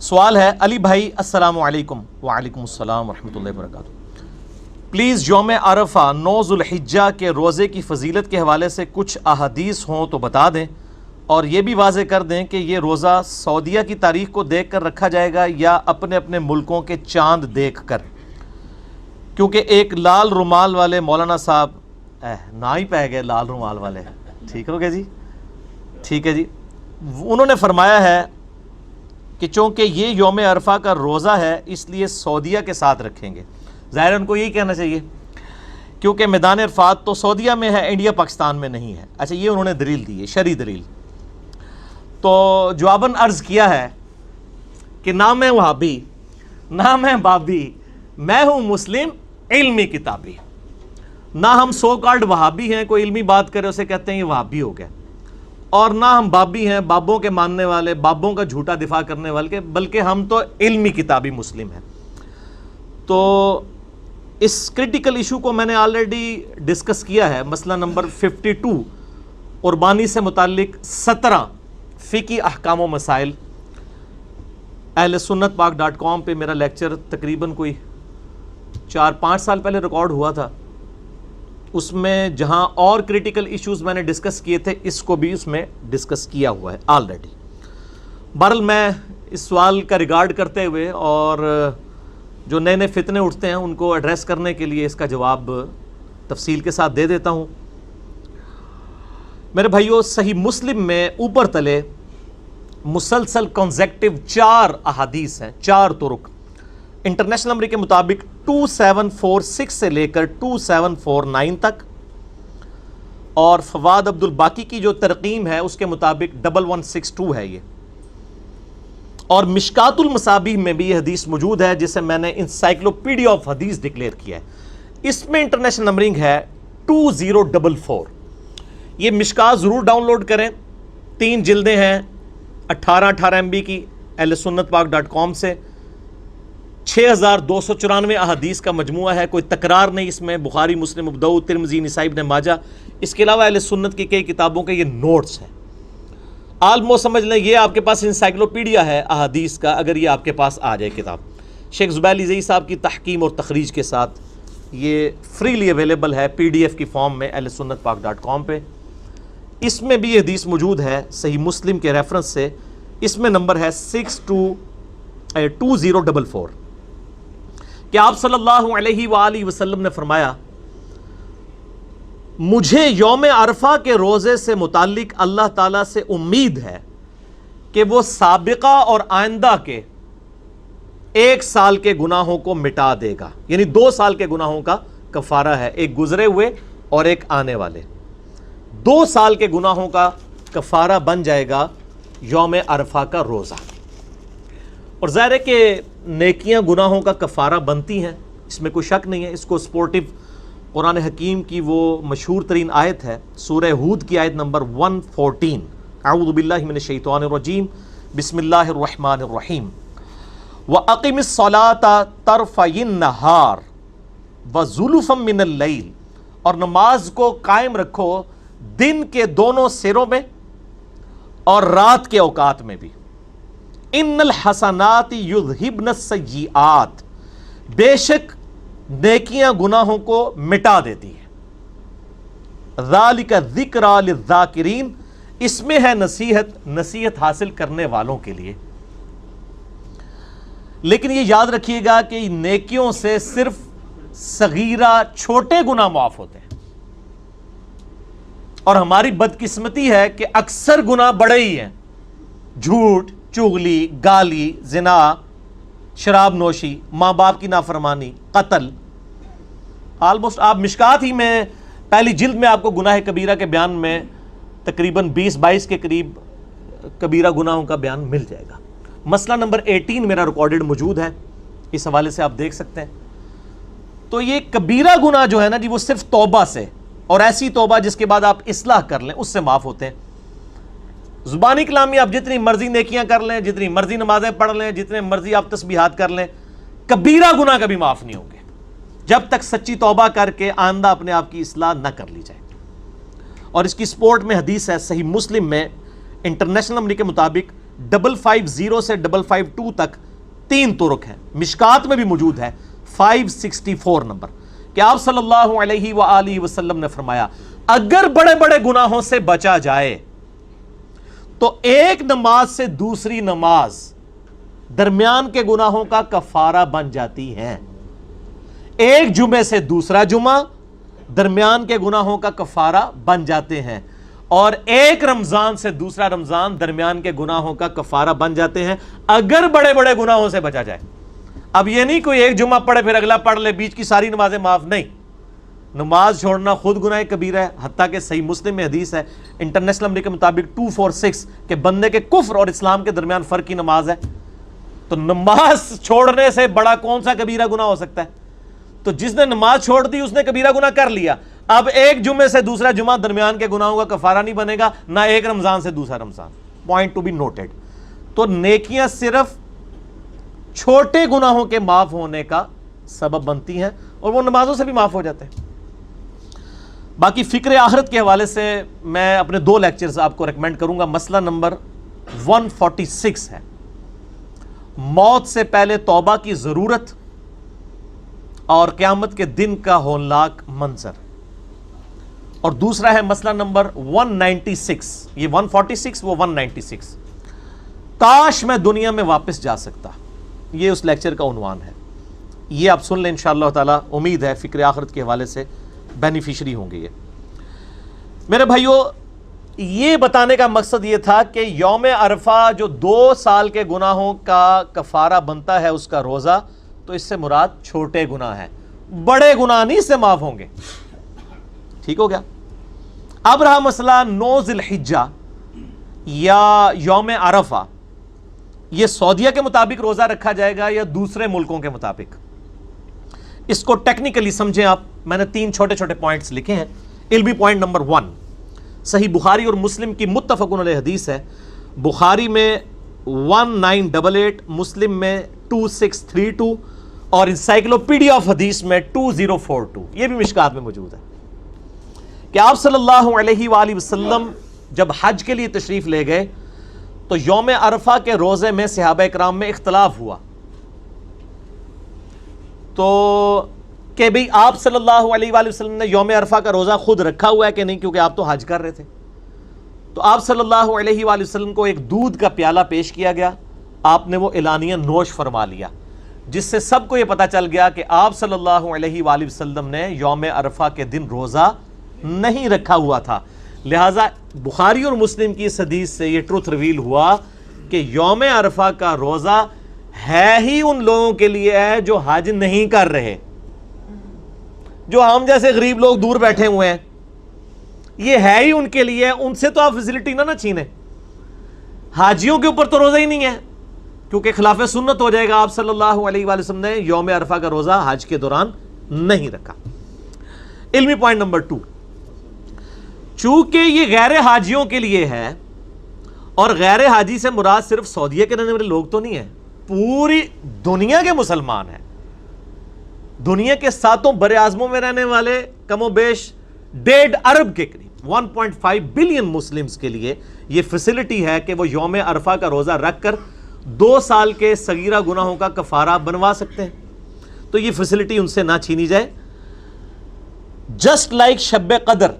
سوال ہے علی بھائی السلام علیکم. وعلیکم السلام ورحمۃ اللہ وبرکاتہ. پلیز یوم عرفہ 9 ذوالحجہ کے روزے کی فضیلت کے حوالے سے کچھ احادیث ہوں تو بتا دیں، اور یہ بھی واضح کر دیں کہ یہ روزہ سعودیہ کی تاریخ کو دیکھ کر رکھا جائے گا یا اپنے اپنے ملکوں کے چاند دیکھ کر، کیونکہ ایک لال رومال والے مولانا صاحب نہ ہی پہ گئے لال رومال والے. ٹھیک ہو گیا جی، ٹھیک ہے جی. انہوں نے فرمایا ہے کہ چونکہ یہ یوم عرفہ کا روزہ ہے اس لیے سعودیہ کے ساتھ رکھیں گے. ظاہر ان کو یہی کہنا چاہیے کیونکہ میدان عرفات تو سعودیہ میں ہے، انڈیا پاکستان میں نہیں ہے. اچھا، یہ انہوں نے دلیل دی ہے، شرعی دلیل. تو جواباً عرض کیا ہے کہ نہ میں وہابی نہ میں بابی، میں ہوں مسلم علمی کتابی. نہ ہم سو کالڈ وہابی ہیں، کوئی علمی بات کرے اسے کہتے ہیں یہ وہابی ہو گیا، اور نہ ہم بابی ہیں، بابوں کے ماننے والے، بابوں کا جھوٹا دفاع کرنے والے، بلکہ ہم تو علمی کتابی مسلم ہیں. تو اس کرٹیکل ایشو کو میں نے آلریڈی ڈسکس کیا ہے. مسئلہ نمبر 52 قربانی سے متعلق 17 فقہی احکام و مسائل. اہل سنت پاک.com پہ میرا لیکچر تقریباً کوئی 4-5 سال پہلے ریکارڈ ہوا تھا. اس میں جہاں اور کریٹیکل ایشوز میں نے ڈسکس کیے تھے، اس کو بھی اس میں ڈسکس کیا ہوا ہے آلریڈی. بہرحال میں اس سوال کا ریگارڈ کرتے ہوئے اور جو نئے نئے فتنے اٹھتے ہیں ان کو ایڈریس کرنے کے لیے اس کا جواب تفصیل کے ساتھ دے دیتا ہوں. میرے بھائیو، صحیح مسلم میں اوپر تلے مسلسل کنزیکٹیو 4 احادیث ہیں، 4 طرق. انٹرنیشنل نمبر کے مطابق 2746 سے لے کر 2749 تک، اور فواد عبد الباقی کی جو ترقیم ہے اس کے مطابق 1162 ہے یہ. اور مشکات المصابیح میں بھی یہ حدیث موجود ہے جسے میں نے انسائکلوپیڈیا آف حدیث ڈکلیئر کیا ہے. اس میں انٹرنیشنل نمبرنگ ہے 2044. یہ مشکات ضرور ڈاؤن لوڈ کریں. 3 جلدیں ہیں 18 MB کی اہل سنت پاک.com سے. 6294 احادیث کا مجموعہ ہے، کوئی تکرار نہیں اس میں. بخاری، مسلم، ابو داؤد، ترمذی، نسائی، ابن ماجہ. اس کے علاوہ اہل سنت کی کئی کتابوں کے یہ نوٹس ہیں. آلموسٹ سمجھ لیں یہ آپ کے پاس انسائکلوپیڈیا ہے احادیث کا، اگر یہ آپ کے پاس آ جائے کتاب. شیخ زبیر علی زئی صاحب کی تحقیم اور تخریج کے ساتھ یہ فریلی اویلیبل ہے PDF کی فارم میں اہل سنت پاک.com پہ. اس میں بھی یہ حدیث موجود ہے صحیح مسلم کے ریفرنس سے. اس میں نمبر ہے 2044 کہ آپ صلی اللہ علیہ وآلہ وسلم نے فرمایا، مجھے یوم عرفہ کے روزے سے متعلق اللہ تعالیٰ سے امید ہے کہ وہ سابقہ اور آئندہ کے 1 سال کے گناہوں کو مٹا دے گا. یعنی 2 سال کے گناہوں کا کفارہ ہے، ایک گزرے ہوئے اور ایک آنے والے. 2 سال کے گناہوں کا کفارہ بن جائے گا یوم عرفہ کا روزہ. اور ظاہر ہے کہ نیکیاں گناہوں کا کفارہ بنتی ہیں، اس میں کوئی شک نہیں ہے. اس کو سپورٹیو قرآن حکیم کی وہ مشہور ترین آیت ہے، سورہ ہود کی آیت نمبر 114. اعوذ باللہ من الشیطان الرجیم، بسم اللہ الرحمن الرحیم. وَأَقِمِ الصَّلَاةَ طَرْفَيِ النَّهَارِ وَزُلُفًا مِّنَ اللَّيْلِ، اور نماز کو قائم رکھو دن کے دونوں سروں میں اور رات کے اوقات میں بھی. ان الحسنات یذہبن السیئات، بے شک نیکیاں گناہوں کو مٹا دیتی ہیں. ذالک ذکریٰ للذاکرین، اس میں ہے نصیحت حاصل کرنے والوں کے لیے. لیکن یہ یاد رکھیے گا کہ نیکیوں سے صرف صغیرہ چھوٹے گناہ معاف ہوتے ہیں، اور ہماری بدقسمتی ہے کہ اکثر گناہ بڑے ہی ہیں. جھوٹ، چغلی، گالی، زنا، شراب نوشی، ماں باپ کی نافرمانی، قتل. آلموسٹ آپ مشکات ہی میں پہلی جلد میں آپ کو گناہ کبیرہ کے بیان میں تقریباً 20-22 کے قریب کبیرہ گناہوں کا بیان مل جائے گا. مسئلہ نمبر 18 میرا ریکارڈڈ موجود ہے، اس حوالے سے آپ دیکھ سکتے ہیں. تو یہ کبیرہ گناہ جو ہے نا جی، وہ صرف توبہ سے، اور ایسی توبہ جس کے بعد آپ اصلاح کر لیں، اس سے معاف ہوتے ہیں. زبانی کلامی آپ جتنی مرضی نیکیاں کر لیں، جتنی مرضی نمازیں پڑھ لیں، جتنے مرضی آپ تسبیحات کر لیں، کبیرہ گناہ کبھی معاف نہیں ہوں گے جب تک سچی توبہ کر کے آئندہ اپنے آپ کی اصلاح نہ کر لی جائے. اور اس کی سپورٹ میں حدیث ہے صحیح مسلم میں انٹرنیشنل نمبر کے مطابق 550 سے 552 تک 3 طرق ہیں. مشکات میں بھی موجود ہے 564 نمبر کہ آپ صلی اللہ علیہ وآلہ وسلم نے فرمایا اگر بڑے بڑے گناہوں سے بچا جائے تو ایک نماز سے دوسری نماز درمیان کے گناہوں کا کفارہ بن جاتی ہے. ایک جمعے سے دوسرا جمعہ درمیان کے گناہوں کا کفارہ بن جاتے ہیں, اور ایک رمضان سے دوسرا رمضان درمیان کے گناہوں کا کفارہ بن جاتے ہیں اگر بڑے بڑے گناہوں سے بچا جائے. اب یہ نہیں کوئی ایک جمعہ پڑھے پھر اگلا پڑھ لے, بیچ کی ساری نمازیں معاف, نہیں. نماز چھوڑنا خود گناہ کبیرہ ہے, حتیٰ کہ صحیح مسلم میں حدیث ہے انٹرنیشنل نمبر کے مطابق 246 کہ بندے کے کفر اور اسلام کے درمیان فرق کی نماز ہے. تو نماز چھوڑنے سے بڑا کون سا کبیرہ گناہ ہو سکتا ہے؟ تو جس نے نماز چھوڑ دی اس نے کبیرہ گناہ کر لیا. اب ایک جمعے سے دوسرا جمعہ درمیان کے گناہوں کا کفارہ نہیں بنے گا, نہ ایک رمضان سے دوسرا Ramzan. Point to be noted. تو نیکیاں صرف چھوٹے گناہوں کے معاف ہونے کا سبب بنتی ہیں اور وہ نمازوں سے بھی معاف ہو جاتے ہیں. باقی فکر آخرت کے حوالے سے میں اپنے 2 لیکچرز آپ کو ریکمینڈ کروں گا. مسئلہ نمبر 146 ہے موت سے پہلے توبہ کی ضرورت اور قیامت کے دن کا ہولناک منظر, اور دوسرا ہے مسئلہ نمبر 196. یہ 146 وہ 196 کاش میں دنیا میں واپس جا سکتا. یہ اس لیکچر کا عنوان ہے. یہ آپ سن لیں انشاءاللہ تعالی. امید ہے فکر آخرت کے حوالے سے بینیفیشری ہوں گے. یہ میرے بھائیوں, یہ بتانے کا مقصد یہ تھا کہ یوم عرفہ جو 2 سال کے گناہوں کا کفارہ بنتا ہے اس کا روزہ, تو اس سے مراد چھوٹے گناہ ہیں, بڑے گناہ نہیں اس سے معاف ہوں گے. ٹھیک ہو گیا. اب رہا مسئلہ 9 ذی الحجہ یا یوم عرفہ, یہ سعودیہ کے مطابق روزہ رکھا جائے گا یا دوسرے ملکوں کے مطابق؟ اس کو ٹیکنیکلی سمجھیں آپ. میں نے 3 چھوٹے چھوٹے پوائنٹس لکھے ہیں. علمی پوائنٹ نمبر 1, صحیح بخاری اور مسلم کی متفق علیہ حدیث ہے. بخاری میں 1988, مسلم میں 2632 اور انسائکلوپیڈیا آف حدیث میں 2042. یہ بھی مشکات میں موجود ہے کہ آپ صلی اللہ علیہ وآلہ وسلم جب حج کے لیے تشریف لے گئے تو یوم عرفہ کے روزے میں صحابہ اکرام میں اختلاف ہوا تو کہ بھئی آپ صلی اللہ علیہ وآلہ وسلم نے یوم عرفہ کا روزہ خود رکھا ہوا ہے کہ نہیں, کیونکہ آپ تو حج کر رہے تھے. تو آپ صلی اللہ علیہ وآلہ وسلم کو ایک دودھ کا پیالہ پیش کیا گیا, آپ نے وہ اعلانیہ نوش فرما لیا, جس سے سب کو یہ پتا چل گیا کہ آپ صلی اللہ علیہ وآلہ وسلم نے یوم عرفہ کے دن روزہ نہیں رکھا ہوا تھا. لہٰذا بخاری اور مسلم کی اس حدیث سے یہ ٹروتھ ریویل ہوا کہ یوم عرفہ کا روزہ ہے ہی ان لوگوں کے لیے ہے جو حج نہیں کر رہے. جو ہم جیسے غریب لوگ دور بیٹھے ہوئے ہیں, یہ ہے ہی ان کے لیے. ان سے تو آپ فیسلٹی نہ چھینیں. حاجیوں کے اوپر تو روزہ ہی نہیں ہے, کیونکہ خلاف سنت ہو جائے گا. آپ صلی اللہ علیہ وآلہ وسلم نے یوم عرفہ کا روزہ حج کے دوران نہیں رکھا. علمی پوائنٹ نمبر 2, چونکہ یہ غیر حاجیوں کے لیے ہے, اور غیر حاجی سے مراد صرف سعودیہ کے رہنے والے لوگ تو نہیں ہیں, پوری دنیا کے مسلمان ہیں. دنیا کے 7 بر اعظموں میں رہنے والے کم و بیش 1.5 ارب کے قریب 1.5 بلین مسلمز کے لیے یہ فیسلٹی ہے کہ وہ یوم عرفہ کا روزہ رکھ کر 2 سال کے صغیرہ گناہوں کا کفارہ بنوا سکتے ہیں. تو یہ فیسلٹی ان سے نہ چھینی جائے. جسٹ لائک شب قدر,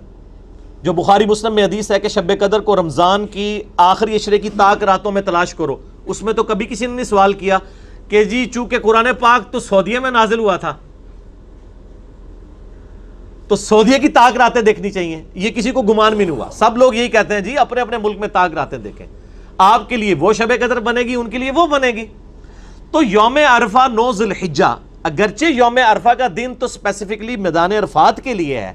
جو بخاری مسلم میں حدیث ہے کہ شب قدر کو رمضان کی آخری عشرے کی طاق راتوں میں تلاش کرو. اس میں تو کبھی کسی نے نہیں سوال کیا کہ جی چونکہ قرآن پاک تو سعودیہ میں نازل ہوا تھا تو سعودیہ کی طاق راتیں دیکھنی چاہیے. یہ کسی کو گمان بھی نہیں ہوا. سب لوگ یہی کہتے ہیں جی اپنے اپنے ملک میں طاق راتیں دیکھیں. آپ کے لیے وہ شب قدر بنے گی, ان کے لیے وہ بنے گی. تو یوم عرفہ 9 ذی الحجہ, اگرچہ یوم عرفہ کا دن تو اسپیسیفکلی میدان عرفات کے لیے ہے,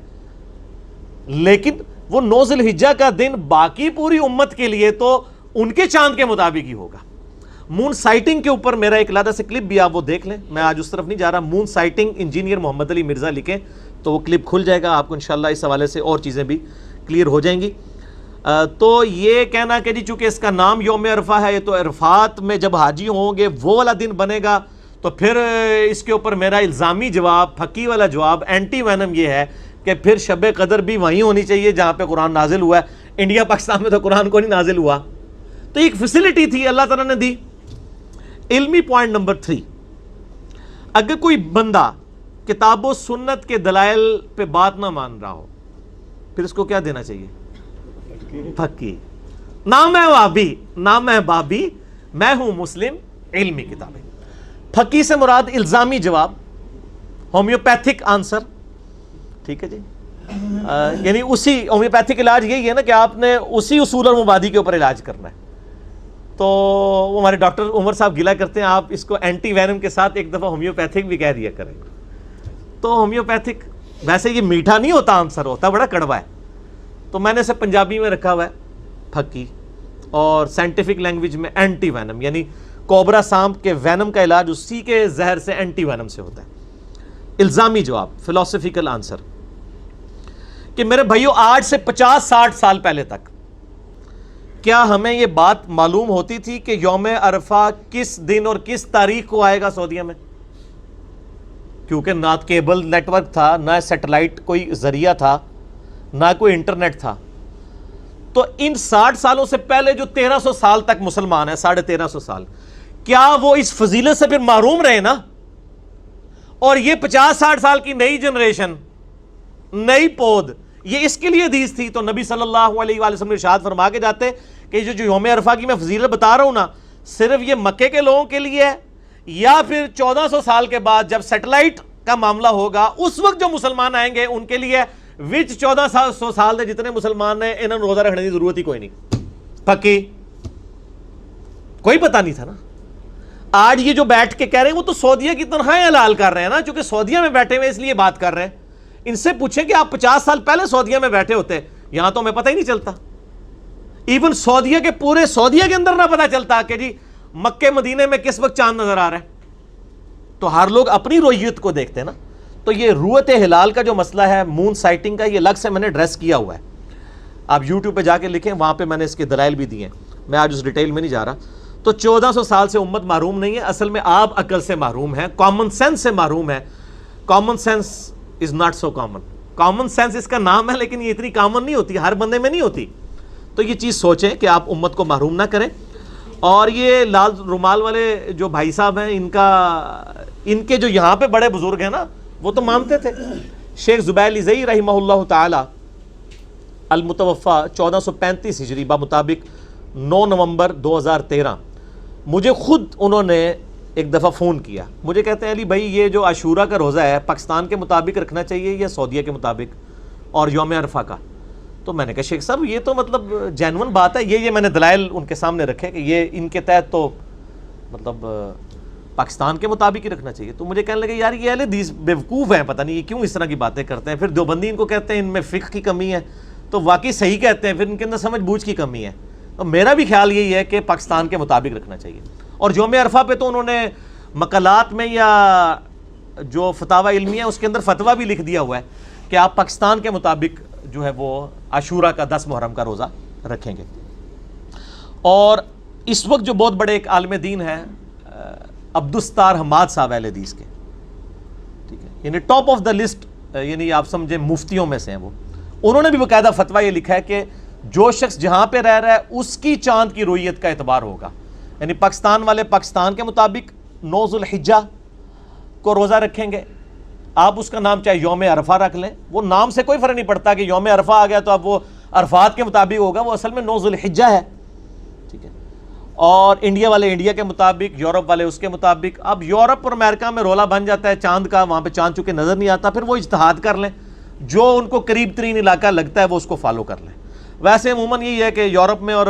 لیکن وہ 9 ذی الحجہ کا دن باقی پوری امت کے لیے تو ان کے چاند کے مطابق ہی ہوگا. مون سائٹنگ کے اوپر میرا ایک علیحدہ سے کلپ بھی آپ وہ دیکھ لیں. میں آج اس طرف نہیں جا رہا. مون سائٹنگ انجینئر محمد علی مرزا لکھیں تو وہ کلپ کھل جائے گا آپ کو انشاءاللہ. اس حوالے سے اور چیزیں بھی کلیئر ہو جائیں گی. تو یہ کہنا کہ جی چونکہ اس کا نام یوم عرفہ ہے, یہ تو عرفات میں جب حاجی ہوں گے وہ والا دن بنے گا, تو پھر اس کے اوپر میرا الزامی جواب, پھکی والا جواب, اینٹی وینم یہ ہے کہ پھر شب قدر بھی وہیں ہونی چاہیے جہاں پہ قرآن نازل ہوا ہے. انڈیا پاکستان میں تو قرآن کو نہیں نازل ہوا, تو ایک فیسلٹی تھی اللہ تعالیٰ نے دی. علمی پوائنٹ نمبر 3, اگر کوئی بندہ کتاب و سنت کے دلائل پہ بات نہ مان رہا ہو پھر اس کو کیا دینا چاہیے؟ پھکی. نام ہے وابی، نام ہے بابی، میں ہوں مسلم، علمی کتابیں. پھکی سے مراد الزامی جواب، ہومیوپیتھک آنسر. ٹھیک ہے جی، یعنی اسی ہومیوپیتھک علاج یہی ہے نا کہ آپ نے اسی اصول اور مبادی کے اوپر علاج کرنا ہے. تو وہ ہمارے ڈاکٹر عمر صاحب گلا کرتے ہیں آپ اس کو اینٹی وینم کے ساتھ ایک دفعہ ہومیوپیتھک بھی کہہ دیا کریں. تو ہومیوپیتھک ویسے یہ میٹھا نہیں ہوتا آنسر، ہوتا بڑا کڑوا ہے. تو میں نے اسے پنجابی میں رکھا ہوا ہے پھکی، اور سائنٹیفک لینگویج میں اینٹی وینم، یعنی کوبرا سانپ کے وینم کا علاج اسی کے زہر سے اینٹی وینم سے ہوتا ہے. الزامی جواب، فلسفیکل آنسر، کہ میرے بھائیو آج سے 50-60 سال پہلے تک کیا ہمیں یہ بات معلوم ہوتی تھی کہ یوم عرفہ کس دن اور کس تاریخ کو آئے گا سعودیہ میں؟ کیونکہ نہ کیبل نیٹ ورک تھا، نہ سیٹلائٹ کوئی ذریعہ تھا، نہ کوئی انٹرنیٹ تھا. تو ان 60 سالوں سے پہلے جو 1300 سال تک مسلمان ہیں، 1350 سال، کیا وہ اس فضیلت سے پھر محروم رہے نا؟ اور یہ 50-60 سال کی نئی جنریشن، نئی پود، یہ اس کے لیے حدیث تھی. تو نبی صلی اللہ علیہ وآلہ وسلم ارشاد فرما کے جاتے کہ جو یوم عرفہ کی میں فضیلت بتا رہا ہوں نا، صرف یہ مکے کے لوگوں کے لیے ہے، یا پھر 1400 سال کے بعد جب سیٹلائٹ کا معاملہ ہوگا اس وقت جو مسلمان آئیں گے ان کے لیے، وچ 1400 سال دے جتنے مسلمان ہیں انہوں نے روزہ رکھنے کی ضرورت ہی کوئی نہیں. پکی کوئی پتہ نہیں تھا نا. آج یہ جو بیٹھ کے کہہ رہے ہیں وہ تو سعودیہ کی تنخواہیں حلال کر رہے ہیں نا، چونکہ سعودیہ میں بیٹھے ہوئے اس لیے بات کر رہے ہیں. ان سے پوچھیں کہ آپ 50 سال پہلے سعودیہ میں بیٹھے ہوتے، یہاں تو ہمیں پتہ ہی نہیں چلتا. ایون سعودیہ کے پورے سعودیہ کے اندر نہ پتہ چلتا کہ جی مکے مدینے میں کس وقت چاند نظر آ رہا ہے. تو ہر لوگ اپنی رویت کو دیکھتے ہیں نا. تو یہ رویت ہلال کا جو مسئلہ ہے، مون سائٹنگ کا، یہ الگ سے میں نے ایڈریس کیا ہوا ہے. آپ یوٹیوب پہ جا کے لکھیں، وہاں پہ میں نے اس کے دلائل بھی دیے ہیں. میں آج اس ڈیٹیل میں نہیں جا رہا. تو 1400 سال سے امت محروم نہیں ہے، اصل میں آپ عقل سے محروم ہیں، کامن سینس سے محروم ہے. Common sense is not so common. Common sense اس کا نام ہے لیکن یہ اتنی کامن نہیں ہوتی، ہر بندے میں نہیں ہوتی. تو یہ چیز سوچیں کہ آپ امت کو محروم نہ کریں. اور یہ لال رومال والے جو بھائی صاحب ہیں، ان کے جو یہاں پہ بڑے بزرگ ہیں نا، وہ تو مانتے تھے. شیخ زبیر لزئی رحمہ اللہ تعالی المتوفا 1435 ہجری بمطابق 9 نومبر 2013، مجھے خود انہوں نے ایک دفعہ فون کیا. مجھے کہتے ہیں علی بھائی یہ جو عاشورہ کا روزہ ہے پاکستان کے مطابق رکھنا چاہیے یا سعودیہ کے مطابق، اور یوم عرفہ کا؟ تو میں نے کہا شیخ صاحب یہ تو مطلب جینون بات ہے. یہ میں نے دلائل ان کے سامنے رکھے کہ یہ ان کے تحت تو مطلب پاکستان کے مطابق ہی رکھنا چاہیے. تو مجھے کہنے لگے یار یہ اہل حدیث بیوقوف ہیں، پتہ نہیں یہ کیوں اس طرح کی باتیں کرتے ہیں. پھر دیوبندی ان کو کہتے ہیں ان میں فقہ کی کمی ہے، تو واقعی صحیح کہتے ہیں، پھر ان کے اندر سمجھ بوجھ کی کمی ہے. تو میرا بھی خیال یہی ہے کہ پاکستان کے مطابق رکھنا چاہیے. اور یوم عرفہ پہ تو انہوں نے مقالات میں یا جو فتاوی علمیہ اس کے اندر فتویٰ بھی لکھ دیا ہوا ہے کہ آپ پاکستان کے مطابق جو ہے وہ عاشورہ کا 10 محرم کا روزہ رکھیں گے. اور اس وقت جو بہت بڑے ایک عالم دین ہیں عبدالستار حماد صاحب اہل حدیث کے، ٹھیک ہے، یعنی ٹاپ آف دا لسٹ، یعنی آپ سمجھیں مفتیوں میں سے ہیں وہ. انہوں نے بھی باقاعدہ فتویٰ یہ لکھا ہے کہ جو شخص جہاں پہ رہ رہا ہے اس کی چاند کی رویت کا اعتبار ہوگا. یعنی پاکستان والے پاکستان کے مطابق 9 ذوالحجہ کو روزہ رکھیں گے. آپ اس کا نام چاہے یوم عرفہ رکھ لیں، وہ نام سے کوئی فرق نہیں پڑتا کہ یوم عرفہ آ گیا تو اب وہ عرفات کے مطابق ہوگا، وہ اصل میں 9 ذوالحجہ ہے. ٹھیک ہے. اور انڈیا والے انڈیا کے مطابق، یورپ والے اس کے مطابق. اب یورپ اور امریکہ میں رولا بن جاتا ہے چاند کا، وہاں پہ چاند چونکہ نظر نہیں آتا، پھر وہ اجتہاد کر لیں، جو ان کو قریب ترین علاقہ لگتا ہے وہ اس کو فالو کر لیں. ویسے عموماً یہی ہے کہ یورپ میں اور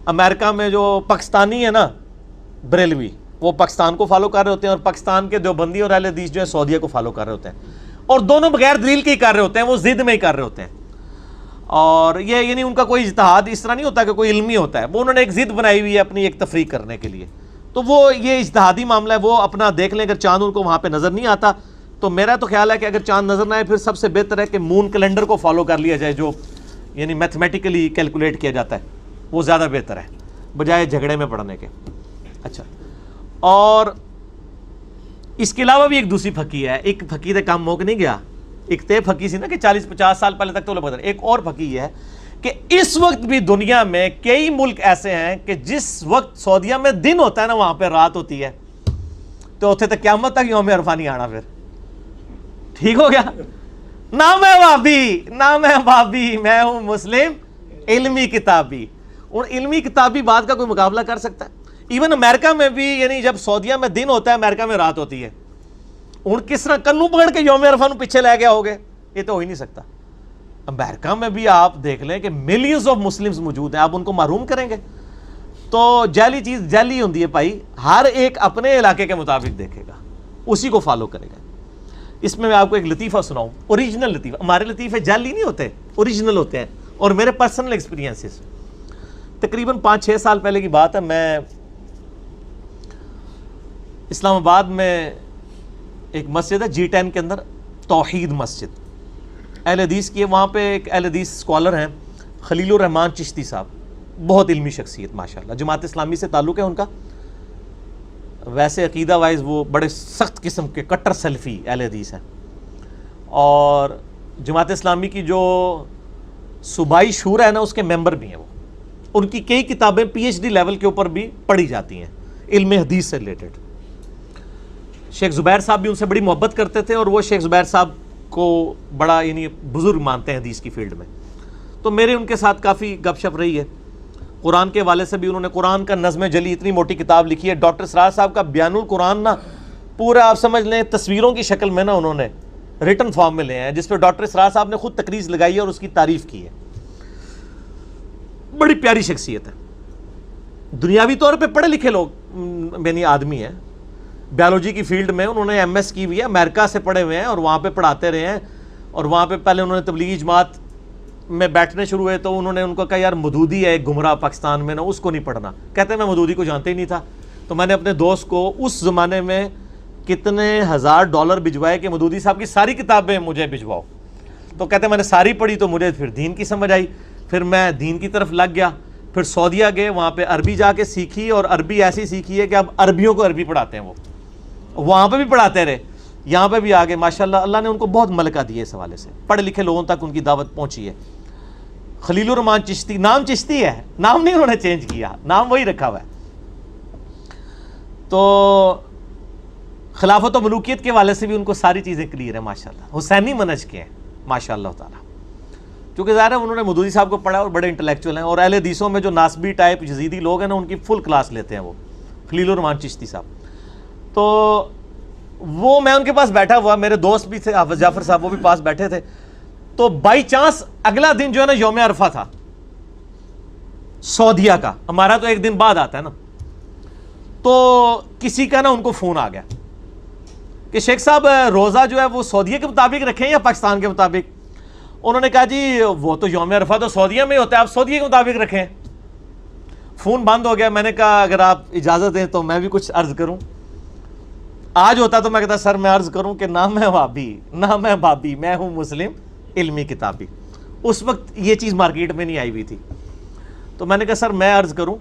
امریکہ میں جو پاکستانی ہے نا بریلوی، وہ پاکستان کو فالو کر رہے ہوتے ہیں، اور پاکستان کے دیوبندی اور اہل حدیث جو ہے سعودیہ کو فالو کر رہے ہوتے ہیں. اور دونوں بغیر دلیل کے ہی کر رہے ہوتے ہیں، وہ ضد میں ہی کر رہے ہوتے ہیں. اور یہ یعنی ان کا کوئی اجتہاد اس طرح نہیں ہوتا کہ کوئی علمی ہوتا ہے، وہ انہوں نے ایک ضد بنائی ہوئی ہے اپنی ایک تفریح کرنے کے لیے. تو وہ یہ اجتہادی معاملہ ہے، وہ اپنا دیکھ لیں. اگر چاند ان کو وہاں پہ نظر نہیں آتا تو میرا تو خیال ہے کہ اگر چاند نظر نہ آئے پھر سب سے بہتر ہے کہ مون کیلنڈر کو فالو کر لیا جائے، جو یعنی میتھمیٹیکلی کیلکولیٹ کیا جاتا ہے، وہ زیادہ بہتر ہے بجائے جھگڑے میں پڑنے کے. اچھا، اور اس کے علاوہ بھی ایک دوسری پھکی ہے. ایک پھکی سے کام موک نہیں گیا، ایک تے پھکی سی نا کہ 40-50 سال پہلے تک تو لوگ بدل. ایک اور پھکی ہے کہ اس وقت بھی دنیا میں کئی ملک ایسے ہیں کہ جس وقت سعودیہ میں دن ہوتا ہے نا وہاں پہ رات ہوتی ہے، تو اتنے تک قیامت تک یوم عرفہ نہیں آنا پھر. ٹھیک ہو گیا؟ نہ میں بابی، میں ہوں مسلم علمی کتابی. اور علمی کتابی بات کا کوئی مقابلہ کر سکتا ہے؟ ایون امریکہ میں بھی، یعنی جب سعودیہ میں دن ہوتا ہے امریکہ میں رات ہوتی ہے. اور کس طرح کنو پکڑ کے یوم عرفہ نو پیچھے لے گیا ہوگے؟ یہ تو ہو ہی نہیں سکتا. امریکہ میں بھی آپ دیکھ لیں کہ ملینز آف مسلمز موجود ہیں، آپ ان کو محروم کریں گے؟ تو جعلی چیز جعلی ہوتی ہے بھائی، ہر ایک اپنے علاقے کے مطابق دیکھے گا، اسی کو فالو کرے گا. اس میں آپ کو ایک لطیفہ سناؤں، اوریجنل لطیفہ. ہمارے لطیفے جعلی نہیں ہوتے، اوریجنل ہوتے ہیں. اور میرے پرسنل ایکسپیرینسز، تقریباً 5-6 سال پہلے کی بات ہے، میں اسلام آباد میں ایک مسجد ہے G10 کے اندر، توحید مسجد، اہل حدیث کی ہے. وہاں پہ ایک اہل حدیث اسکالر ہیں خلیل الرحمان چشتی صاحب، بہت علمی شخصیت ماشاءاللہ، جماعت اسلامی سے تعلق ہے ان کا. ویسے عقیدہ وائز وہ بڑے سخت قسم کے کٹر سلفی اہل حدیث ہیں، اور جماعت اسلامی کی جو صوبائی شورا ہے نا اس کے ممبر بھی ہیں. وہ ان کی کئی کتابیں PhD لیول کے اوپر بھی پڑھی جاتی ہیں علم حدیث سے ریلیٹڈ. شیخ زبیر صاحب بھی ان سے بڑی محبت کرتے تھے، اور وہ شیخ زبیر صاحب کو بڑا یعنی بزرگ مانتے ہیں حدیث کی فیلڈ میں. تو میرے ان کے ساتھ کافی گپ شپ رہی ہے. قرآن کے حوالے سے بھی انہوں نے قرآن کا نظم جلی اتنی موٹی کتاب لکھی ہے. ڈاکٹر سراج صاحب کا بیان القرآن نا پورا آپ سمجھ لیں تصویروں کی شکل میں نا انہوں نے ریٹن فارم میں لے ہیں، جس پہ ڈاکٹر سراج صاحب نے خود تقریر لگائی ہے اور اس کی تعریف کی ہے. بڑی پیاری شخصیت ہے، دنیاوی طور پہ پڑھے لکھے لوگ یعنی آدمی ہیں. بیالوجی کی فیلڈ میں انہوں نے MS کی ہوئی ہے، امریکہ سے پڑھے ہوئے ہیں اور وہاں پہ پڑھاتے رہے ہیں. اور وہاں پہ پہلے انہوں نے تبلیغی جماعت میں بیٹھنے شروع ہوئے تو انہوں نے ان کو کہا یار مودودی ہے ایک گمراہ پاکستان میں نا، اس کو نہیں پڑھنا. کہتے ہیں میں مودودی کو جانتے ہی نہیں تھا. تو میں نے اپنے دوست کو اس زمانے میں کتنے $1000 بھجوائے کہ مودودی صاحب کی ساری کتابیں مجھے بھجواؤ. تو کہتے ہیں میں نے ساری پڑھی تو مجھے پھر دین کی سمجھ آئی، پھر میں دین کی طرف لگ گیا. پھر سعودیہ گئے، وہاں پہ عربی جا کے سیکھی، اور عربی ایسی سیکھی ہے کہ اب عربیوں کو عربی پڑھاتے ہیں. وہ وہاں پہ بھی پڑھاتے رہے، یہاں پہ بھی آگے ماشاءاللہ اللہ نے ان کو بہت ملکہ دی ہے. اس حوالے سے پڑھے لکھے لوگوں تک ان کی دعوت پہنچی ہے. خلیل الرحمان چشتی، نام چشتی ہے، نام نہیں انہوں نے چینج کیا، نام وہی رکھا ہوا ہے. تو خلافت و ملوکیت کے حوالے سے بھی ان کو ساری چیزیں کلیئر ہیں ماشاءاللہ. حسینی منہج کے ہیں ماشاءاللہ تعالی، کیونکہ ظاہر ہے انہوں نے مودودی صاحب کو پڑھا اور بڑے انٹلیکچوئل ہیں. اور اہل حدیثوں میں جو ناسبی ٹائپ یزیدی لوگ ہیں نا ان کی فل کلاس لیتے ہیں وہ خلیل الرحمان چشتی صاحب. تو وہ میں ان کے پاس بیٹھا ہوا، میرے دوست بھی تھے حافظ جعفر صاحب، وہ بھی پاس بیٹھے تھے. تو بائی چانس اگلا دن جو ہے نا یوم عرفہ تھا سعودیہ کا، ہمارا تو ایک دن بعد آتا ہے نا. تو کسی کا نا ان کو فون آ گیا کہ شیخ صاحب روزہ جو ہے وہ سعودیہ کے مطابق رکھیں یا پاکستان کے مطابق. انہوں نے کہا جی وہ تو یوم عرفہ تو سعودیہ میں ہوتا ہے، آپ سعودیہ کے مطابق رکھیں. فون بند ہو گیا. میں نے کہا اگر آپ اجازت دیں تو میں بھی کچھ عرض کروں. آج ہوتا تو میں کہتا سر میں عرض کروں کہ نہ میں وابی نہ میں بابی، میں ہوں مسلم علمی کتابی. اس وقت یہ چیز مارکیٹ میں نہیں آئی ہوئی تھی. تو میں نے کہا سر میں عرض کروں.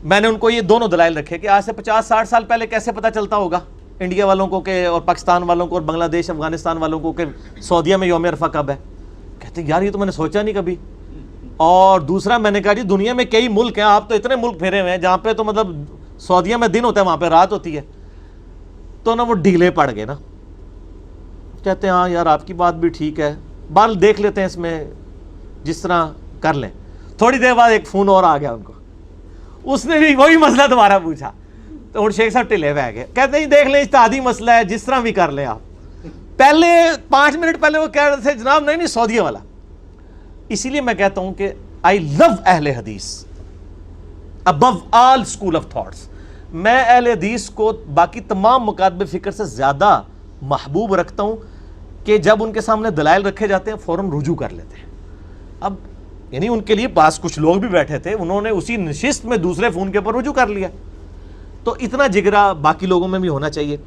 میں نے ان کو یہ دونوں دلائل رکھے کہ آج سے 50-60 سال پہلے کیسے پتہ چلتا ہوگا انڈیا والوں کو کہ اور پاکستان والوں کو اور بنگلہ دیش افغانستان والوں کو کہ سعودیہ میں یوم عرفہ کب ہے. کہتے یار یہ تو میں نے سوچا نہیں کبھی. اور دوسرا میں نے کہا جی دنیا میں کئی ملک ہیں، آپ تو اتنے ملک پھیرے ہوئے ہیں جہاں پہ تو مطلب سعودیہ میں دن ہوتا ہے وہاں پہ رات ہوتی ہے. تو نا وہ ڈھیلے پڑ گئے نا. کہتے ہیں ہاں یار آپ کی بات بھی ٹھیک ہے، بال دیکھ لیتے ہیں اس میں جس طرح کر لیں. تھوڑی دیر بعد ایک فون اور آ گیا ان کو، اس نے بھی وہی مسئلہ دوبارہ پوچھا. تو ان شیخ صاحب ٹلے ہوئے گئے، کہتے ہیں دیکھ لیں اجتہادی مسئلہ ہے، جس طرح بھی کر لیں آپ. پہلے 5 منٹ پہلے وہ کہہ رہے تھے جناب نہیں سعودیہ والا. اسی لیے میں کہتا ہوں کہ آئی لو اہل حدیث ابو آل اسکول آف تھاٹس. میں اہل حدیث کو باقی تمام مکاتب فکر سے زیادہ محبوب رکھتا ہوں کہ جب ان کے سامنے دلائل رکھے جاتے ہیں فوراً رجوع کر لیتے ہیں. اب یعنی ان کے لیے پاس کچھ لوگ بھی بیٹھے تھے، انہوں نے اسی نشست میں دوسرے فون کے اوپر رجوع کر لیا. تو اتنا جگرا باقی لوگوں میں بھی ہونا چاہیے.